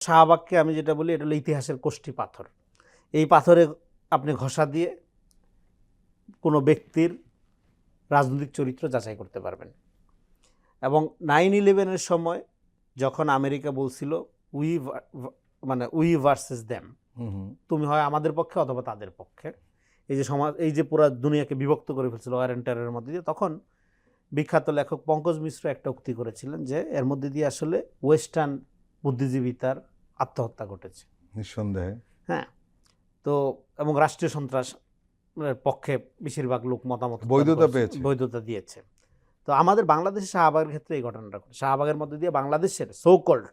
শাহবাগকে আমি যেটা বলি এটা হলো ইতিহাসের কোষ্ঠী পাথর। এই পাথরে আপনি ঘষা দিয়ে কোনো ব্যক্তির রাজনৈতিক চরিত্র যাচাই করতে পারবেন। এবং 9/11-এর সময় যখন আমেরিকা বলছিল উই ভার্সেস দ্যাম, তুমি হয় আমাদের পক্ষে অথবা তাদের পক্ষে, এই যে পুরো দুনিয়াকে বিভক্ত করে ফেলছিল ওয়ার অ্যান্ড টেররের মধ্যে দিয়ে, তখন বিখ্যাত লেখক পঙ্কজ মিশ্র একটা উক্তি করেছিলেন যে এর মধ্যে দিয়ে আসলে ওয়েস্টার্ন বুদ্ধিজীবী তার আত্মহত্যা ঘটেছে নিঃসন্দেহে। হ্যাঁ, তো এবং রাষ্ট্রীয় সন্ত্রাস পক্ষে বেশিরভাগ লোক মতামত বৈধতা দিয়েছে। তো আমাদের বাংলাদেশের শাহবাগের ক্ষেত্রে এই ঘটনাটা ঘটে। শাহবাগের মধ্যে দিয়ে বাংলাদেশের সো কল্ড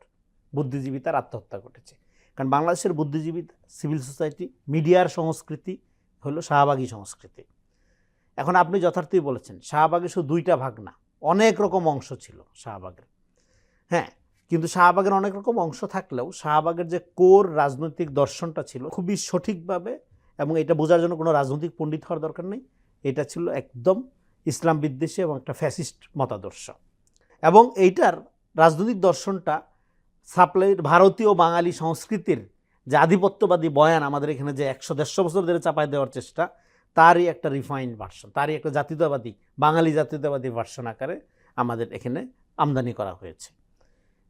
বুদ্ধিজীবী তার আত্মহত্যা ঘটেছে। কারণ বাংলাদেশের বুদ্ধিজীবী, সিভিল সোসাইটি, মিডিয়ার সংস্কৃতি হলো শাহবাগী সংস্কৃতি। এখন আপনি যথার্থই বলেছেন, শাহবাগে শুধু দুইটা ভাগ না, অনেক রকম অংশ ছিল শাহবাগের। হ্যাঁ, কিন্তু শাহবাগের অনেক রকম অংশ থাকলেও শাহবাগের যে কোর রাজনৈতিক দর্শনটা ছিল খুবই সঠিকভাবে, এবং এটা বোঝার জন্য কোনো রাজনৈতিক পণ্ডিত হওয়ার দরকার নেই, এটা ছিল একদম ইসলাম বিদ্বেষী এবং একটা ফ্যাসিস্ট মতাদর্শ। এবং এইটার রাজনৈতিক দর্শনটা সাপ্লাইড ভারতীয় বাঙালি সংস্কৃতির যে আধিপত্যবাদী বয়ান আমাদের এখানে যে 100-150 বছর ধরে চাপাই দেওয়ার চেষ্টা, তারই একটা রিফাইন্ড ভার্সন, তারই একটা জাতীয়তাবাদী, বাঙালি জাতীয়তাবাদী ভার্সন আকারে আমাদের এখানে আমদানি করা হয়েছে।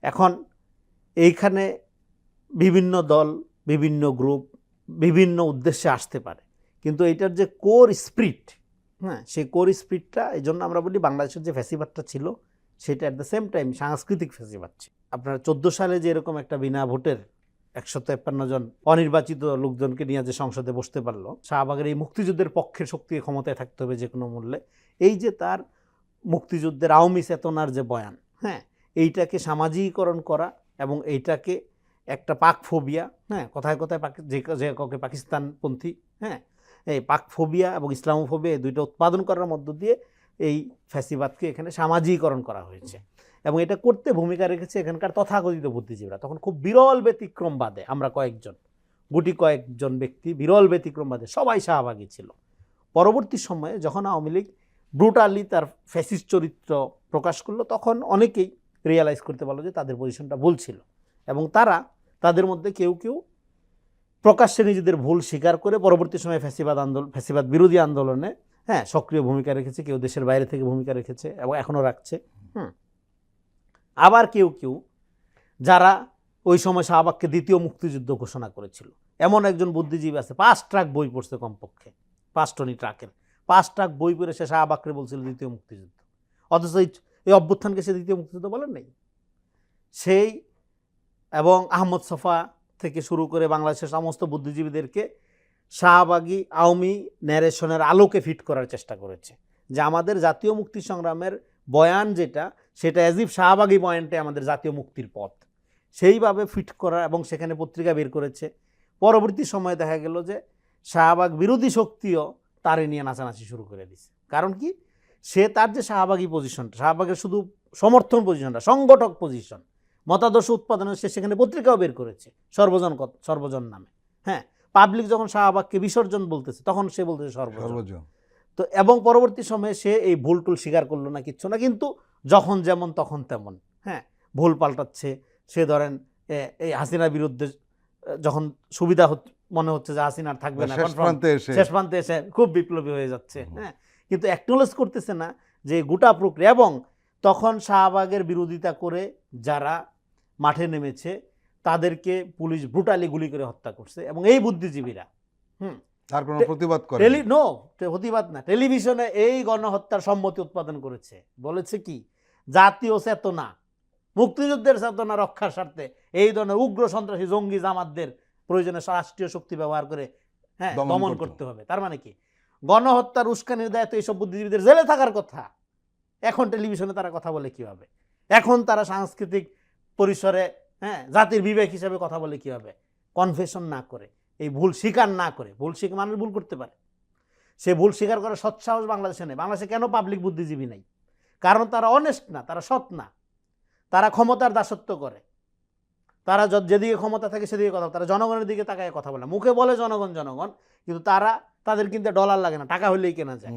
এখন এইখানে বিভিন্ন দল, বিভিন্ন গ্রুপ, বিভিন্ন উদ্দেশ্যে আসতে পারে, কিন্তু এইটার যে কোর স্পিরিট, হ্যাঁ, সেই কোর স্পিরিটটা, এই জন্য আমরা বলি বাংলাদেশের যে ফ্যাসিবাদটা ছিল সেটা অ্যাট দ্য সেম টাইম সাংস্কৃতিক ফ্যাসিবাদ ছিল। আপনার 14 সালে যে এরকম একটা বিনা ভোটের 153 জন অনির্বাচিত লোকজনকে নিয়ে যে সংসদে বসতে পারলো, শাহবাগের এই মুক্তিযুদ্ধের পক্ষের শক্তি ক্ষমতায় থাকতে হবে যে কোনো মূল্যে, এই যে তার মুক্তিযুদ্ধের আওয়ামী চেতনার যে বয়ান, হ্যাঁ, এইটাকে সামাজিকীকরণ করা এবং এইটাকে একটা পাক ফোবিয়া, হ্যাঁ, কথায় কথায় যে কাউকে পাকিস্তানপন্থী, হ্যাঁ, এই পাক ফোবিয়া এবং ইসলামোফোবিয়া এই দুইটা উৎপাদন করার মধ্য দিয়ে এই ফ্যাসিবাদকে এখানে সামাজিকীকরণ করা হয়েছে। এবং এটা করতে ভূমিকা রেখেছে এখানকার তথাকথিত বুদ্ধিজীবীরা। তখন খুব বিরল ব্যতিক্রম বাদে আমরা কয়েকজন ব্যক্তি বিরল ব্যতিক্রম বাদে সবাই শাহবাগী ছিল। পরবর্তী সময়ে যখন আওয়ামী লীগ ব্রুটালি তার ফ্যাসিস্ট চরিত্র প্রকাশ করলো, তখন অনেকেই রিয়েলাইজ করতে পারলো যে তাদের পজিশনটা ভুল ছিল, এবং তাদের মধ্যে কেউ কেউ প্রকাশ্যে নিজেদের ভুল স্বীকার করে পরবর্তী সময়ে ফ্যাসিবাদ বিরোধী আন্দোলনে, হ্যাঁ, সক্রিয় ভূমিকা রেখেছে, কেউ দেশের বাইরে থেকে ভূমিকা রেখেছে এবং এখনও রাখছে। আবার কেউ কেউ যারা ওই সময় শাহবাগকে দ্বিতীয় মুক্তিযুদ্ধ ঘোষণা করেছিল, এমন একজন বুদ্ধিজীবী আছে 5 ট্রাক বই পড়ছে, কমপক্ষে 5 টনি ট্রাকের 5 ট্রাক বই পড়ে সে শাহবাগকে বলছিল দ্বিতীয় মুক্তিযুদ্ধ, অথচ এই অভ্যুত্থানকে সে দ্বিতীয় মুক্তিযুদ্ধ বলেন নাই। সেই এবং আহমদ ছফা থেকে শুরু করে বাংলাদেশের সমস্ত বুদ্ধিজীবীদেরকে শাহবাগী আওয়ামী ন্যারেশনের আলোকে ফিট করার চেষ্টা করেছে, যে আমাদের জাতীয় মুক্তি সংগ্রামের বয়ান যেটা, সেটা অ্যাজিভ শাহবাগী পয়েন্টে আমাদের জাতীয় মুক্তির পথ, সেইভাবে ফিট করা, এবং সেখানে পত্রিকা বের করেছে। পরবর্তী সময়ে দেখা গেল যে শাহবাগ বিরোধী শক্তিও তারে নিয়ে নাচানাচি শুরু করে দিছে। কারণ কি, সে তার যে শাহবাগী পজিশনটা, শাহবাগের শুধু সমর্থন পজিশনটা, সংগঠক পজিশন, মতাদর্শ উৎপাদনের, সে সেখানে পত্রিকাও বের করেছে সর্বজন নামে। হ্যাঁ, পাবলিক যখন শাহবাগকে বিসর্জন বলতেছে তখন সে বলতেছে সর্বজন। তো এবং পরবর্তী সময়ে সে এই ভুল টুল স্বীকার করলো না, কিচ্ছু না, কিন্তু যখন যেমন তখন তেমন, হ্যাঁ, ভুল পাল্টাচ্ছে। সে ধরেন এই হাসিনার বিরুদ্ধে যখন সুবিধা মনে হচ্ছে যে হাসিনার থাকবে না, শেষ প্রান্তে এসে খুব বিপ্লবী হয়ে যাচ্ছে, হ্যাঁ, কিন্তু অ্যাকনোলেজ করতেছে না যে গোটা প্রক্রিয়া। এবং তখন শাহবাগের বিরোধিতা করে যারা মাঠে নেমেছে তাদেরকে পুলিশ ব্রুটালি গুলি করে হত্যা করছে, এবং এই বুদ্ধিজীবীরা তার কোনো প্রতিবাদ করে প্রতিবাদ না, টেলিভিশনে এই গণহত্যার সম্মতি উৎপাদন করেছে, বলেছে কি, জাতীয় চেতনা, মুক্তিযুদ্ধের চেতনা রক্ষার স্বার্থে এই ধরনের উগ্র সন্ত্রাসী জঙ্গি জামাতদের প্রয়োজনে রাষ্ট্রীয় শক্তি ব্যবহার করে, হ্যাঁ, দমন করতে হবে। তার মানে কি, গণহত্যার উস্কানির দায়িত্ব এইসব বুদ্ধিজীবীদের জেলে থাকার কথা। এখন টেলিভিশনে তারা কথা বলে কিভাবে? এখন তারা সাংস্কৃতিক পরিসরে, হ্যাঁ, জাতির বিবেক হিসাবে কথা বলে কিভাবে? কনফেশন না করে, এই ভুল স্বীকার না করে। মানুষ ভুল করতে পারে, সে ভুল স্বীকার করার সৎসাহস বাংলাদেশে নেই। বাংলাদেশে কেন পাবলিক বুদ্ধিজীবী নাই? কারণ তারা অনেস্ট না, তারা সৎ না, তারা ক্ষমতার দাসত্ব করে, তারা যেদিকে ক্ষমতা থাকে সেদিকে কথা, তারা জনগণের দিকে তাকায় কথা বলে, মুখে বলে জনগণ, কিন্তু তাদের কিন্তু ডলার লাগে না, টাকা হলেই কেনা যায়।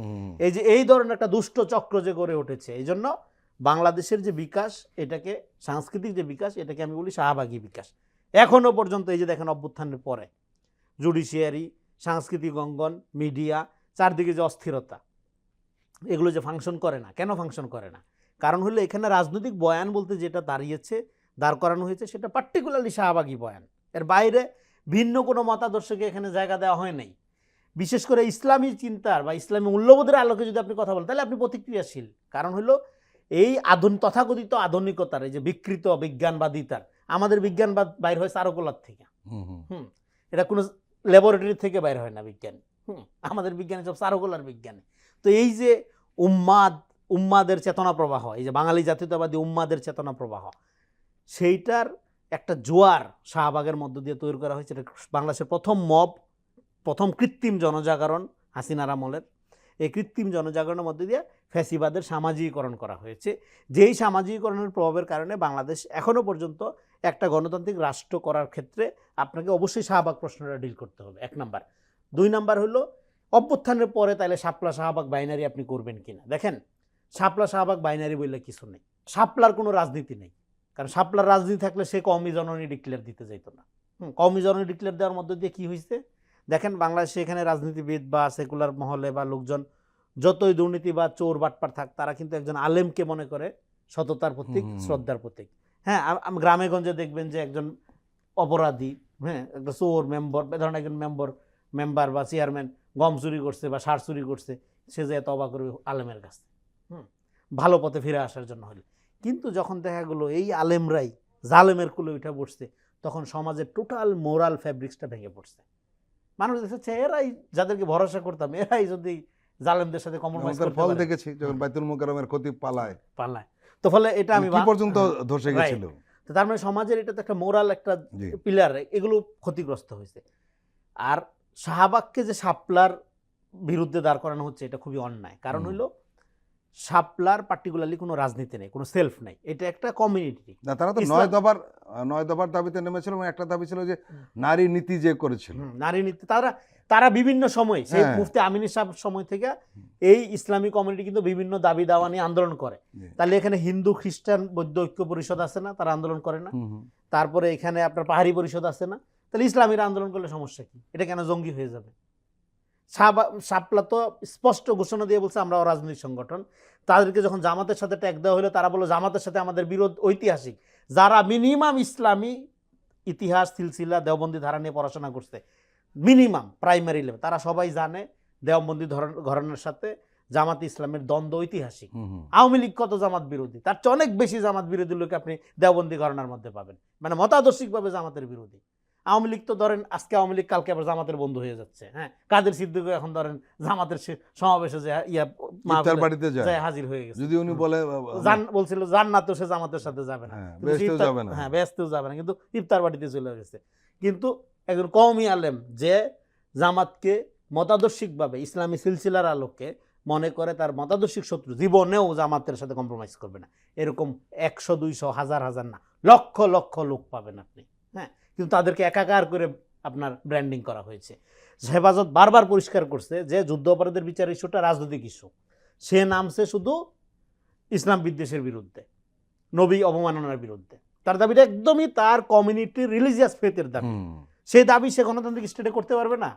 এই ধরনের একটা দুষ্ট চক্র যে গড়ে উঠেছে, এই জন্য বাংলাদেশের যে বিকাশ, এটাকে সাংস্কৃতিক যে বিকাশ, এটাকে আমি বলি শাহবাগী বিকাশ। এখনো পর্যন্ত এই যে দেখেন অভ্যুত্থানের পরে জুডিশিয়ারি, সাংস্কৃতিক অঙ্গন, মিডিয়া, চারদিকে যে অস্থিরতা, এগুলো যে ফাংশন করে না, কেন ফাংশন করে না? কারণ হলো এখানে রাজনৈতিক বয়ান বলতে যেটা দাঁড় করানো হয়েছে সেটা পার্টিকুলারলি শাহবাগী বয়ান। এর বাইরে ভিন্ন কোনো মতাদর্শকে এখানে জায়গা দেওয়া হয় নাই। বিশেষ করে ইসলামী চিন্তার বা ইসলামী মূল্যবোধের আলোকে যদি আপনি কথা বলেন তাহলে আপনি প্রতিক্রিয়াশীল। কারণ হলো এই তথাকথিত আধুনিকতার, এই যে বিকৃত বিজ্ঞানবাদিতার, আমাদের বিজ্ঞানবাদ বাইর হয় চারুকলার থেকে। এটা কোনো ল্যাবরেটরি থেকে বাইর হয় না বিজ্ঞান। আমাদের বিজ্ঞানী সব চারুকলার বিজ্ঞানী। তো এই যে উম্মাদের চেতনা প্রবাহ, এই যে বাঙালি জাতীয়তাবাদী উম্মাদের চেতনা প্রবাহ, সেইটার একটা জোয়ার শাহবাগের মধ্য দিয়ে তৈরি করা হয়েছে। এটা বাংলাদেশের প্রথম কৃত্রিম জনজাগরণ হাসিনার আমলের। এই কৃত্রিম জনজাগরণের মধ্যে দিয়ে ফ্যাসিবাদের সামাজিকীকরণ করা হয়েছে। যেই সামাজিকীকরণের প্রভাবের কারণে বাংলাদেশ এখনো পর্যন্ত একটা গণতান্ত্রিক রাষ্ট্র করার ক্ষেত্রে আপনাকে অবশ্যই শাহবাগ প্রশ্নটা ডিল করতে হবে, 1 নাম্বার। 2 নাম্বার হলো অভ্যুত্থানের পরে তাহলে শাপলা শাহবাগ বাইনারি আপনি করবেন কিনা। দেখেন, শাপলা শাহবাগ বাইনারি বললে কিছু নেই, শাপলার কোনো রাজনীতি নেই। কারণ শাপলার রাজনীতি থাকলে সে কওমি জননী ডিক্লেয়ার দিতে যাইত না। কওমি জননী ডিক্লেয়ার দেওয়ার মধ্য দিয়ে কি হয়েছে দেখেন, বাংলাদেশে এখানে রাজনীতিবিদ বা সেকুলার মহলে বা লোকজন যতই দুর্নীতি বা চোর বাটপার থাক, তারা কিন্তু একজন আলেমকে মনে করে সততার প্রতীক, শ্রদ্ধার প্রতীক। হ্যাঁ, গ্রামে গঞ্জে দেখবেন যে একজন অপরাধী, হ্যাঁ, একটা চোর মেম্বার, ধরেন একজন মেম্বার বা চেয়ারম্যান গম চুরি করছে বা সার চুরি করছে, সে যে তওবা করবে আলেমের কাছে, ভালো পথে ফিরে আসার জন্য হলে। কিন্তু যখন দেখা গেলো এই আলেমরাই জালেমের কুলে উঠে বসছে, তখন সমাজের টোটাল মোরাল ফ্যাব্রিক্সটা ভেঙে পড়ছে। মানুষ দেখছে এরাই যাদেরকে ভরসা করতাম, এরাই যদি জালেমদের সাথে কম্প্রোমাইজ করতে পারে। ফল দেখেছি যখন বাইতুল মুকাররমের খতিব পালায়, তো ফলে এটা আমি কি পর্যন্ত ধসে গেছিল। তো তার মানে সমাজের এটা তো একটা মোরাল একটা পিলার, এগুলো ক্ষতিগ্রস্ত হয়েছে। আর শাহবাগকে যে শাপলার বিরুদ্ধে দাঁড় করানো হচ্ছে, এটা খুবই অন্যায়। কারণ হলো শাপলার পার্টিকুলারলি কোনো রাজনীতি নেই, কোনো সেলফ নেই, এটা একটা কমিউনিটি। না, তারা তো 9 দফার দাবিতে নেমেছিল এবং একটা দাবি ছিল যে নারী নীতি যে করেছিল, নারী নীতি। তারা বিভিন্ন সময়, সেই মুফতি আমিনী সাহেব সময় থেকে এই ইসলামী কমিউনিটি কিন্তু বিভিন্ন দাবি দাওয়া নিয়ে আন্দোলন করে। তাহলে এখানে হিন্দু খ্রিস্টান বৌদ্ধ ঐক্য পরিষদ আছে না, তারা আন্দোলন করে না? তারপরে এখানে আপনার পাহাড়ি পরিষদ আছে না? তাহলে ইসলামীরা আন্দোলন করলে সমস্যা কি? এটা কেন জঙ্গি হয়ে যাবে? শাপলা তো স্পষ্ট ঘোষণা দিয়ে বলছে আমরা রাজনৈতিক সংগঠন। তাদেরকে যখন জামাতের সাথে ট্যাগ দেওয়া হলো, তারা বললো জামাতের সাথে আমাদের বিরোধ ঐতিহাসিক। যারা মিনিমাম ইসলামী ইতিহাস সিলসিলা দেওবন্দি ধারা নিয়ে পড়াশোনা করছে, মিনিমাম প্রাইমারি লেভেল, তারা সবাই জানে দেওবন্দি ঘরানার সাথে জামাত ইসলামের দ্বন্দ্ব ঐতিহাসিক। আওয়ামী লীগ কত জামাত বিরোধী, তার চেয়ে অনেক বেশি জামাত বিরোধী লোক আপনি দেওবন্দি ঘরানার মধ্যে পাবেন, মানে মতাদর্শিকভাবে জামাতের বিরোধী। আওয়ামী লীগ তো ধরেন আজকে আওয়ামী লীগ, কালকে আবার জামাতের বন্ধু হয়ে যাচ্ছে। হ্যাঁ, কাদের সিদ্দিকী এখন ধরেন জামাতের সমাবেশে যে হাজির হয়ে গেছে, যদি উনি বলছিল জান্নাতেও সে জামাতের সাথে যাবে না, হ্যাঁ বেহেশতেও যাবে না, কিন্তু ইফতার বাড়িতে চলে গেছে। কিন্তু একজন কওমি আলেম যে জামাতকে মতাদর্শিকভাবে ইসলামী সিলসিলার আলোকে মনে করে তার মতাদর্শিক শত্রু, জীবনেও জামাতের সাথে কম্প্রোমাইজ করবে না, এরকম 100, 200, হাজার হাজার না, লক্ষ লক্ষ লোক পাবেন আপনি। হ্যাঁ, কিন্তু তাদেরকে একাকার করে আপনার ব্র্যান্ডিং করা হয়েছে। হেফাজত বারবার পরিষ্কার করছে যে যুদ্ধ অপরাধের বিচার ইস্যুটা রাজনৈতিক ইস্যু। সে নামছে শুধু ইসলাম বিদ্বেষের বিরুদ্ধে, নবী অবমাননার বিরুদ্ধে। তার দাবিটা একদমই তার কমিউনিটির রিলিজিয়াস ফেথের দাবি। সেই দাবি সে গণতান্ত্রিক স্টেটে করতে পারবে না।